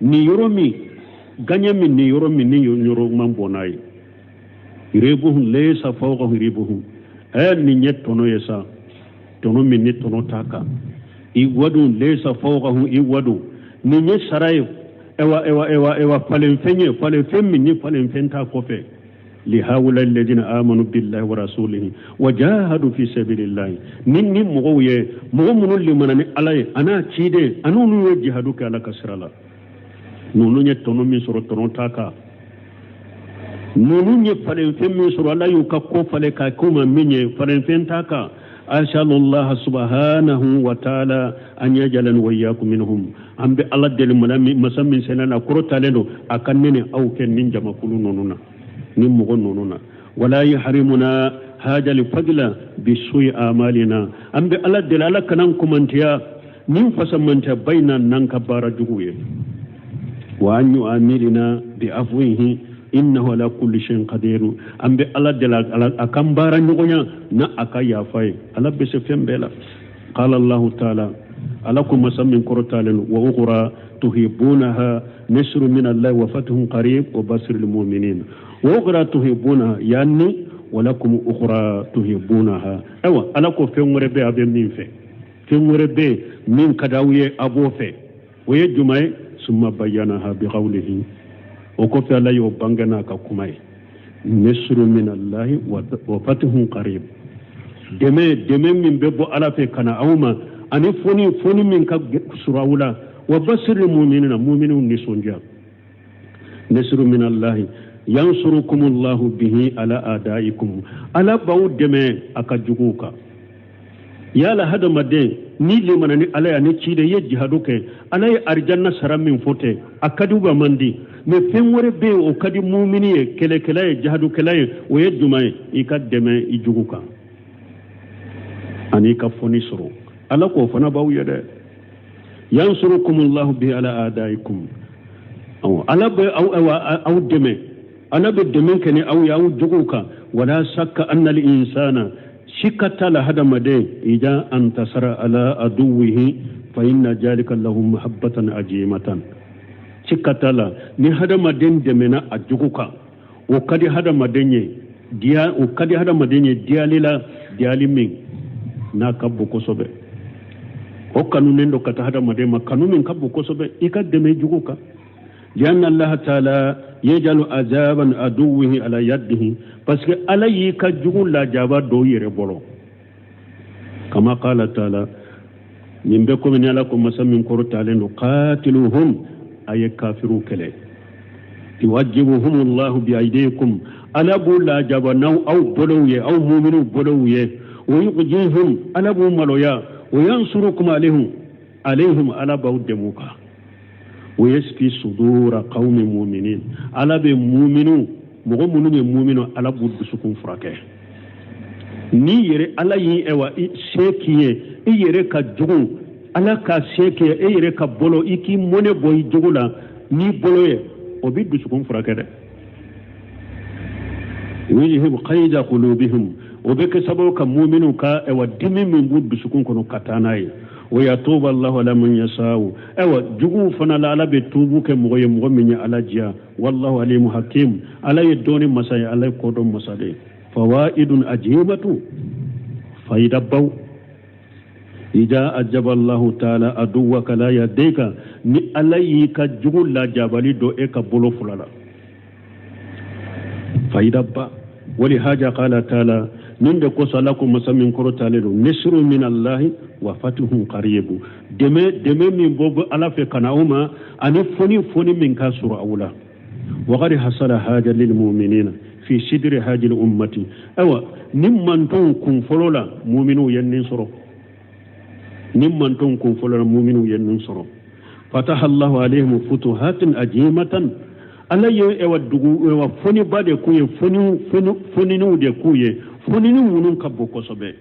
ni yoromi ganyami ni yoromi ni yoro mambonai rebuhum laysa fawqahu rebuhum ni nyettono yesa tono min ni tono taka I wadu laysa fawqahu I wadu ni nyesaray ewa falen femmi ni falen fenta kofe لهؤلاء الذين آمنوا بالله ورسوله وجاهدوا في سبيل الله نني مغوية مغمن لمن علي أنا تيدي أنا نوجهدك على كسر الله نونو يتنمي سورة تاكا نونو يفعلن فمي سورة الله يكاكو فلكا كوما مني فلن فنتاكا أسأل الله سبحانه وتعالى أن يجعل وإياكم منهم أم بالله دل مسمى سنانا كروتا لنو أكنني أو كن ننجم كلو نونونا نمغنوننا ولا يحرمنا هذا الفضل بسوء آمالنا أم بالله دلالة كنانكم أنتيا ننفسمنت بين ننكبار جهوية وأن يؤمرنا بأفوه إنه على كل شيء قدير أم بالله دلالة أكمبار نغنيا نا أكايا فاي ألا بسفين بلا قال الله تعالى ألكم مسمين كرتال وأخرى تحبونها نصر من الله وفتح قريب وبصر المؤمنين وأخرى تحبونها يعني ولكم أخرى تحبونها أيوة ألاكو فين ربي أبي مين في فين ربي من كداوية أبو في ويجمع ثم بيانها بقوله وكفى لا يبانغنا ككماي نصر من الله وفتح قريب دمي من بيبو على في كنا أوما أني فوني من كسراولا وبصر المؤمنين نسونجا نصر من الله ينصركم الله به على أعدائكم على باو دمي أكجوكا يا لا هذا مدين نيلي منني على أن تشيد يجهدوك على أرجعنا سرام من فوته أكدوبا مندي مفهوم ربي وكدي مؤمني كلا يجهدو كلا ويجمع يكدم يجوكا أني كفوني سرو على كوفنا باو يده ينصركم الله به على أعدائكم أو على أو دمي أنا بدمين كني أو جوكا ولا شك أن الإنسان شكتا لهذا مدين إذا انتصر على عدوه فإن ذلك له محبة عجيمة شكتا لا نهذا مدين دمنا أجوكا وكذا هذا مدين وكذا هذا مدين ديالي من ناكبو كوسوبه وكانوا نندو كتا هذا مدين ما كانوا من كبو كوسوبه إكاد جوكا لأن الله تعالى يجعل عذابا عدوه على يده parce que ala yi ka jugu la jaba do yere bolo kama qala taala nimbe ko min ala ko masamin ko talen qatiluhum ay kafiru kale yuwajibuhum allah bi aydikum ala bu la jaba naw aw boloye aw mu'minu boloye wa yuqjihum ala bu maloya wa yansurukum alaihim ala bawdemuka wa yasfi sudura qaumin mu'minin ala be mu'minu mogo munu ye mumino ala buddu sukun furake ni yere ala yi ewa shekiye i yere ka jugu ala ka shekiye e yere ka bolo iki mone boy jugula ni bolo ye o biddu sukun furake de wajihim qayda qulubihim o be ke sabo ka muminu ka ewa dimi min buddu sukun kono katanaye ويتوب الله على من يشاء ايوا جوغو فنا لا لا بتوبو كمغي مغمن على جيا والله عليم حكيم على يدون مساي على كودم مسالي فوائد عجيبه فايدبو اذا اجب الله تعالى ادوك لا يديك ني عليك جوغو لا جبالي دو اك بولو فلالا فايدبا ولهذا قال تعالى من دكو سلاكم مسمين كروتالو نصر من الله وفتح قريب دمي من بوب على في كناوما أن فني من كسر أولا وقد حصل هذا للمؤمنين في صدر هذه الأمة أو نمن تكون فلولا مؤمنو ينصروا نمن تكون فلولا مؤمنو ينصروا فتح الله عليهم فتوحات عظيمة ala ye ewa dugu ewa foni bade kuye foni nu de kuye foni nu munun kabbo kosobe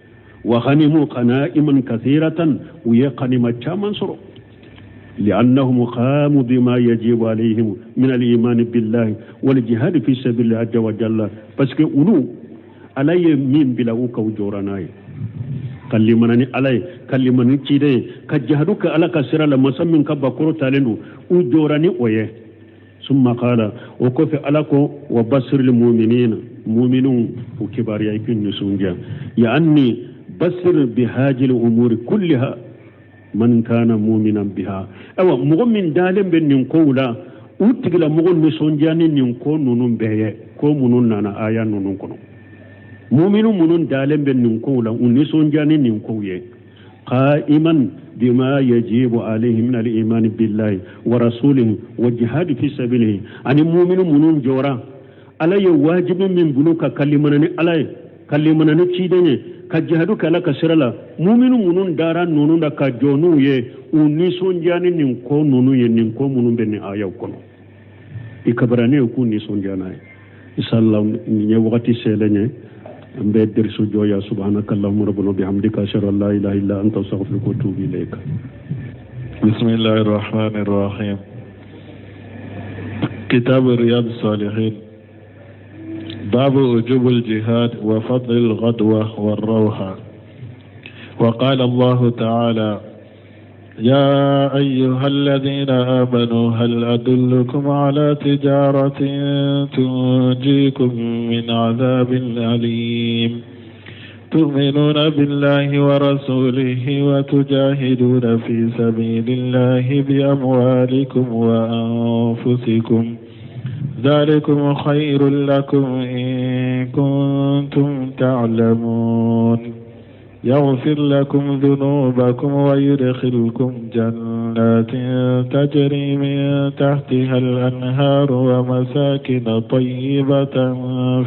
wa ghanimu qana'iman kathiratan wa yaqnima chaman suru لأنهم قاموا بما يجب عليهم من الإيمان بالله والجهاد في سبيل الله عز وجل باسكو اولو علي مين بلا وكو جوراناي كلمنني علي كلمنني تشيدي كجهدك على كسر لما سمن كبكرو تالندو وجوراني ويه ثم قال وكف علىكو وبصر المؤمنين مؤمنون وكبار يكون نسونجا يعني بصر بهذه الأمور كلها من كان مؤمنا بها أو مؤمن دالم بن قولا وتقول مؤمن نسونجا ننكو نون بيه كو منون نانا آية نون كنو مؤمن منون دالم بن قولا ونسونجا ننكو يه قائما بما يجب عليه من الإيمان بالله ورسوله والجهاد في سبيله أن المؤمن منون جورا على واجب من بلوك كلمنني علي كلمنني تشيدني كجهادك على كسرلا مؤمن منون دارا نونو دا كجونو يه ونسون جاني ننكو نونو يه ننكو منون بني آية وكونو إكبراني وكون نسون جاناي إن شاء الله نيوغتي سيلني أمبيدر سجويا سبحانك اللهم ربنا بحمدك أشهد أن لا إله إلا أنت أستغفرك وأتوب إليك. بسم الله الرحمن الرحيم. كتاب رياض الصالحين. باب وجوب الجهاد وفضل الغدوة والروحة. وقال الله تعالى: يا أيها الذين آمنوا هل أدلكم على تجارة تنجيكم من عذاب أليم تؤمنون بالله ورسوله وتجاهدون في سبيل الله بأموالكم وأنفسكم ذلكم خير لكم إن كنتم تعلمون يغفر لكم ذنوبكم ويدخلكم جنات تجري من تحتها الأنهار ومساكن طيبة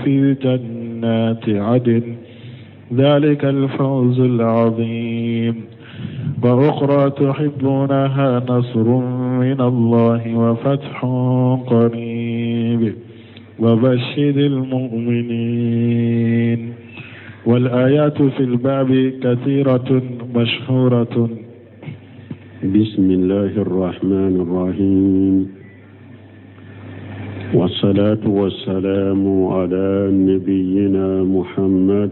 في جنات عدن ذلك الفوز العظيم وأخرى تحبونها نصر من الله وفتح قريب وبشر المؤمنين والآيات في الباب كثيرة مشهورة. بسم الله الرحمن الرحيم والصلاة والسلام على نبينا محمد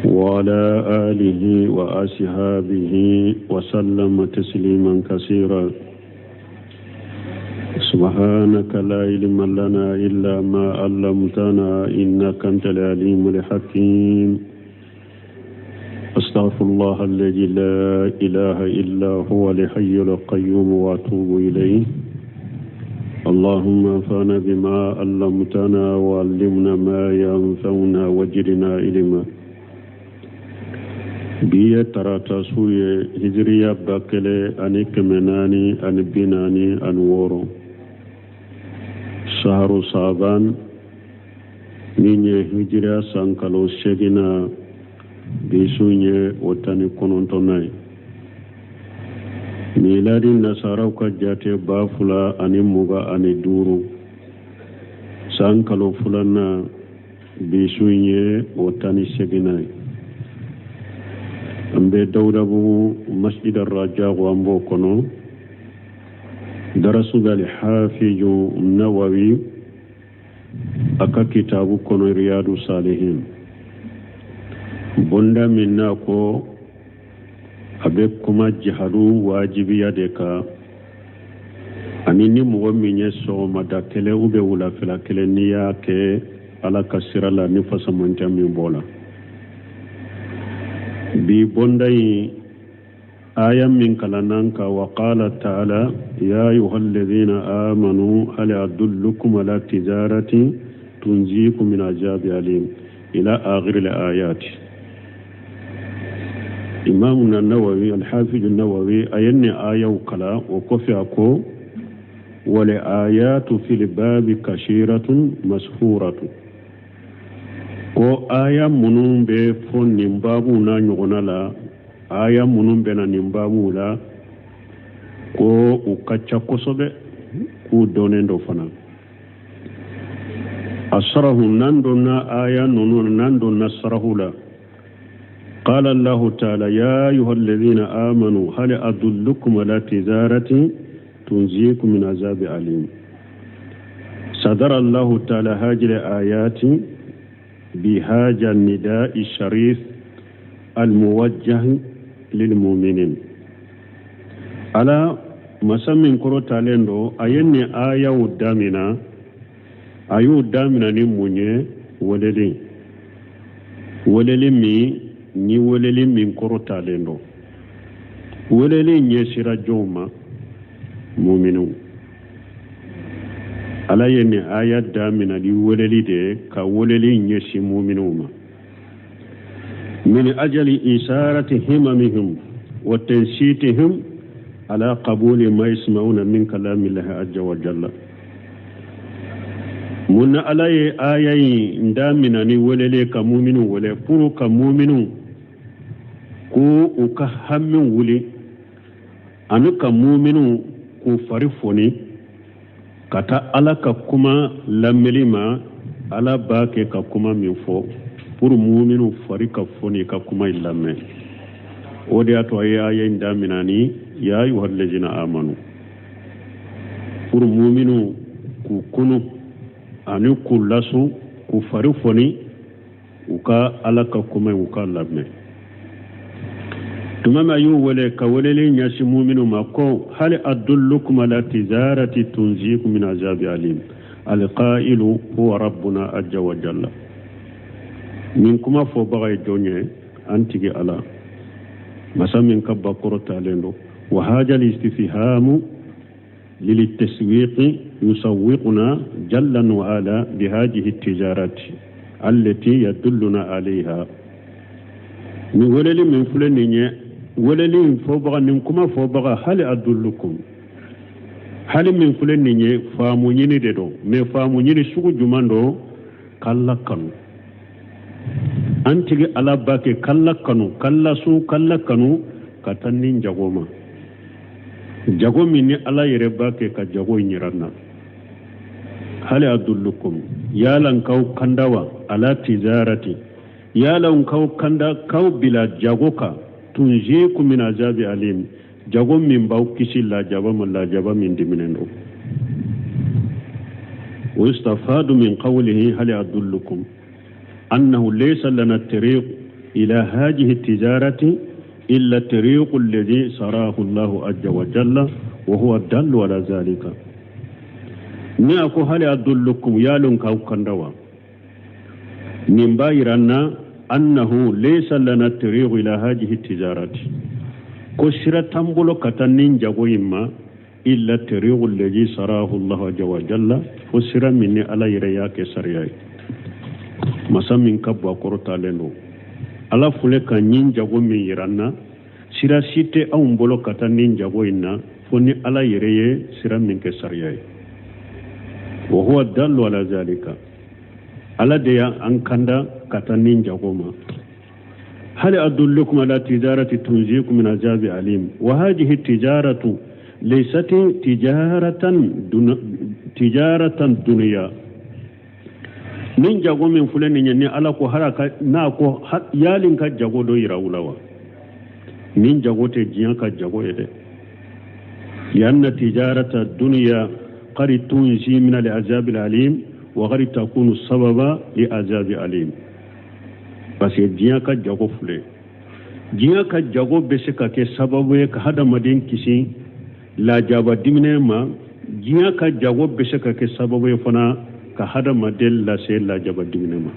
وعلى آله وأصحابه وسلم تسليما كثيرا. سبحانك لا علم لنا إلا ما علمتنا إنك أنت العليم الحكيم. أستغفر الله الذي لا إله إلا هو الحي القيوم وأتوب إليه. اللهم انفعنا بما علمتنا وعلمنا ما ينفعنا وزدنا علما. biye tarata suye hijriya bakele ani kemenani ani binani ani woro shahru saban ninye hijriya sankalo segina bisunye otani konontonai miladi nasaraw ka jate bafula ani muga ani duru sankalo fulana bisunye otani seginai ambe dawdabu masjid ar-raja wambo kono darasu gal hafiz nawawi aka kitabu kono riyadu salihin bonda minna ko abe kuma jihadu wajibiya de ka anini mo minye so madakele ube wula fila kele niya ke ala kasira la ni fasamanta min bola bi bondai آية من كلامك وقال تعالى يا أيها الذين آمنوا هل أدلكم على تجارة تنجيكم من عذاب أليم إلى آخر الآيات. إمامنا النووي الحافظ النووي أين آية وكلا وكفيكو ولآيات في الباب كثيرة مسحورة ko aya munun be fon nimbabu na nyogona la aya munun be na nimbabu la ko ukacha kosobe ku donendo fana asrahu nando na aya nunu nando nasrahu la قال الله تعالى يا أيها الذين آمنوا هل أدلكم على تجارة تنجيكم من عذاب أليم. صدر الله تعالى هذه الآيات بهذا النداء الشريف الموجه للمؤمنين على مسمى كرو تالندو أيني آية ودامنا أيو دامنا نموني وللي مي ni weleli min koro talendo weleli nyesira joma mu'minu ala yeni ayat damina di weleli de ka weleli nyesi mu'minu ma min ajali isarati himamihim wa tansitihim ala qabuli ma yasmauna min kalamillahi azza wa jalla mun ala ayayi ndamina ni welele ka mu'minu wele puru ka mu'minu ko uka hammin wuli anuka mu'minu ko farifoni kata alaka kuma lamelima ala bake ka kuma min fo pour mu'minu farika foni ka kuma illame odi ato ayayi ndaminani ya ayyuhallazina amanu pour mu'minu ku kunu ani kullasu ku farifoni uka alaka kuma uka lamme tumama yu wale ka walele nyasi mu'minu ma ko hal adullukum ala tijarati tunzikum min azabi alim alqailu huwa rabbuna azza wa jalla min kuma fo bagay jonye antigi ala masamin kabba qurta lendo wa haja al-istifhamu للتسويق يسوقنا جلا وعلا بهذه التجارات التي يدلنا عليها من ولل من فلانية ولل فوبغا نكما فوبغا هل أدلكم هل من فلانية فامونيني دو مي فامونيني سوق جماندو كلا كانوا أنت على باكي كلا كانوا كلا سو كلا كانوا كتنين جغوما jago minni ala yere bake ka jago nyiranna hali adullukum yalan kaw kandawa ala tijarati yalan kaw kanda kaw bila jago ka tunjiku min azabi alim jago min baw kisilla jaba la jaba min diminendo واستفاد من قوله هل أدلكم أنه ليس لنا الطريق إلى هذه التجارة إلا الطريق الذي سراه الله عز وجل وهو الدل على ذلك نأكو هل أدلكم يالون كاو كندوا من بايرنا أنه ليس لنا الطريق إلى هذه التجارة كسر تنبلو كتنين جاويما إلا الطريق الذي سراه الله عز وجل فسر مني على يرياك سرياي مسامين كبوا قرطا لنو ala fule ka nyin jago min yiranna sira site aw mbolo kata nin jago inna foni ala yereye sira min ke sariyai wa huwa dallu ala zalika ala de ya an kanda kata nin jago ma hal adullukum ala tijarati tunzikum min azabi alim wa hadhihi tijaratu laysat tijaratan dunya nin jago min fulani ne ala ko haraka na ko yalin ka jago do yirawulawa nin jago te jiyan ka jago yede yanna tijarata dunya qad tunji min al-azab al-alim wa qad takunu sababa li azab alim parce que jiyan ka jago fule jiyan ka jago be se ka ke sababu ka hada madin kisi la jaba dimne ma jiyan ka jago be se ka ke sababu fana ka hada madel la se la jaba diminema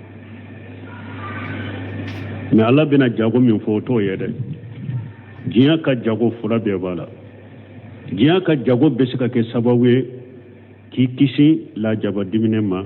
mais Allah bina jago min foto yede jiya ka jago fura be bala jiya ka jago be sika ke sababu ki kisi la jaba diminema